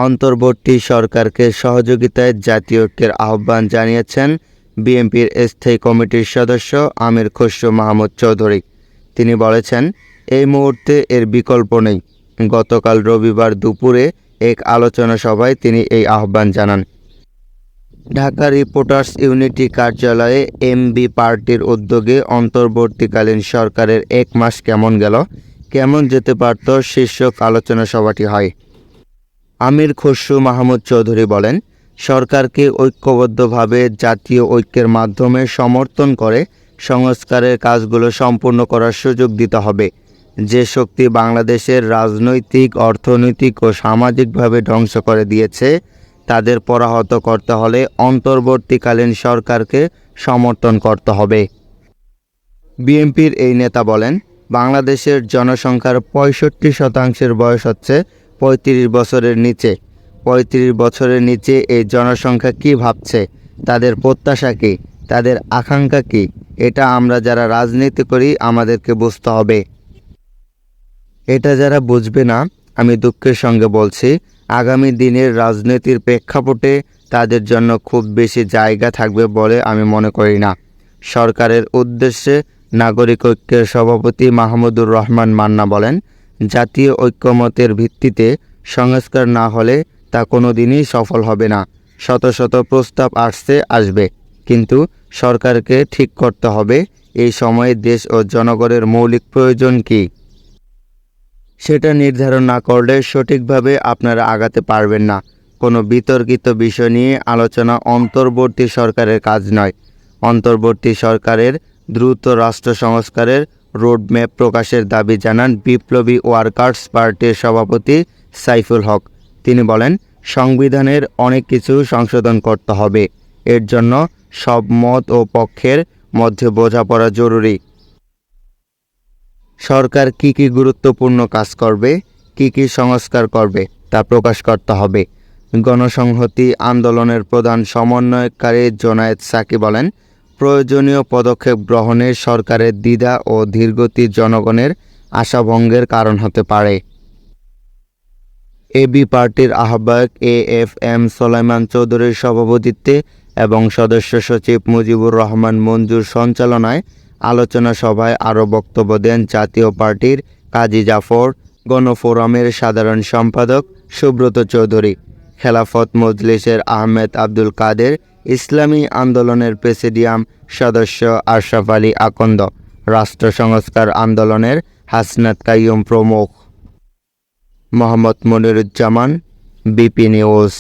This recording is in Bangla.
অন্তর্বর্তী সরকারকে সহযোগিতায় জাতীয় ঐক্যের আহ্বান জানিয়েছেন বিএনপির স্থায়ী কমিটির সদস্য আমির খসরু মাহমুদ চৌধুরী। তিনি বলেছেন, এই মুহূর্তে এর বিকল্প নেই। গতকাল রবিবার দুপুরে এক আলোচনা সভায় তিনি এই আহ্বান জানান। ঢাকা রিপোর্টার্স ইউনিটি কার্যালয়ে এমবি পার্টির উদ্যোগে অন্তর্বর্তীকালীন সরকারের 1 মাস কেমন গেল, কেমন যেতে পারত শীর্ষক আলোচনা সভাটি হয়। আমির খসরু মাহমুদ চৌধুরী বলেন, সরকারকে ঐক্যবদ্ধভাবে জাতীয় ঐক্যের মাধ্যমে সমর্থন করে সংস্কারের কাজগুলো সম্পূর্ণ করার সুযোগ দিতে হবে। যে শক্তি বাংলাদেশের রাজনৈতিক, অর্থনৈতিক ও সামাজিকভাবে ধ্বংস করে দিয়েছে, তাদের পরাহত করতে হলে অন্তর্বর্তীকালীন সরকারকে সমর্থন করতে হবে। বিএনপির এই নেতা বলেন, বাংলাদেশের জনসংখ্যার 65% বয়স হচ্ছে 35 বছরের নিচে। 35 বছরের নিচে এই জনসংখ্যা কী ভাবছে, তাদের প্রত্যাশা কী, তাদের আকাঙ্ক্ষা কী, এটা আমরা যারা রাজনীতি করি আমাদেরকে বুঝতে হবে। এটা যারা বুঝবে না, আমি দুঃখের সঙ্গে বলছি, আগামী দিনের রাজনীতির প্রেক্ষাপটে তাদের জন্য খুব বেশি জায়গা থাকবে বলে আমি মনে করি না। সরকারের উদ্দেশ্যে নাগরিক ঐক্যের সভাপতি মাহমুদুর রহমান মান্না বলেন, জাতীয় ঐক্যমতের ভিত্তিতে সংস্কার না হলে তা কোনোদিনই সফল হবে না। শত শত প্রস্তাব আসবে, কিন্তু সরকারকে ঠিক করতে হবে এই সময়ে দেশ ও জনগণের মৌলিক প্রয়োজন কী। সেটা নির্ধারণ না করলে সঠিকভাবে আপনারা আগাতে পারবেন না। কোনো বিতর্কিত বিষয় নিয়ে আলোচনা অন্তর্বর্তী সরকারের কাজ নয়। অন্তর্বর্তী সরকারের দ্রুত রাষ্ট্র সংস্কারের রোডম্যাপ প্রকাশের দাবি জানান বিপ্লবী ওয়ার্কার্স পার্টির সভাপতি সাইফুল হক। তিনি বলেন, সংবিধানের অনেক কিছু সংশোধন করতে হবে। এর জন্য সব মত ও পক্ষের মধ্যে বোঝাপড়া জরুরি। সরকার কী কী গুরুত্বপূর্ণ কাজ করবে, কী কী সংস্কার করবে তা প্রকাশ করতে হবে। গণসংহতি আন্দোলনের প্রধান সমন্বয়কারী জোনায়েদ সাকি বলেন, প্রয়োজনীয় পদক্ষেপ গ্রহণে সরকারের দ্বিধা ও ধীরগতি জনগণের আশাভঙ্গের কারণ হতে পারে। এবি পার্টির আহ্বায়ক AFM সোলাইমান চৌধুরীর সভাপতিত্বে এবং সদস্য সচিব মুজিবুর রহমান মঞ্জুর সঞ্চালনায় আলোচনা সভায় আরও বক্তব্য দেন জাতীয় পার্টির কাজী জাফর, গণফোরামের সাধারণ সম্পাদক সুব্রত চৌধুরী, খেলাফত মজলিসের আহমেদ আব্দুল কাদের, ইসলামী আন্দোলনের প্রেসিডিয়াম সদস্য আশরাফ আলী আকন্দ, রাষ্ট্র সংস্কার আন্দোলনের হাসনাত কাইয়ুম প্রমুখ। Mohammad Moniruzzaman, BP news.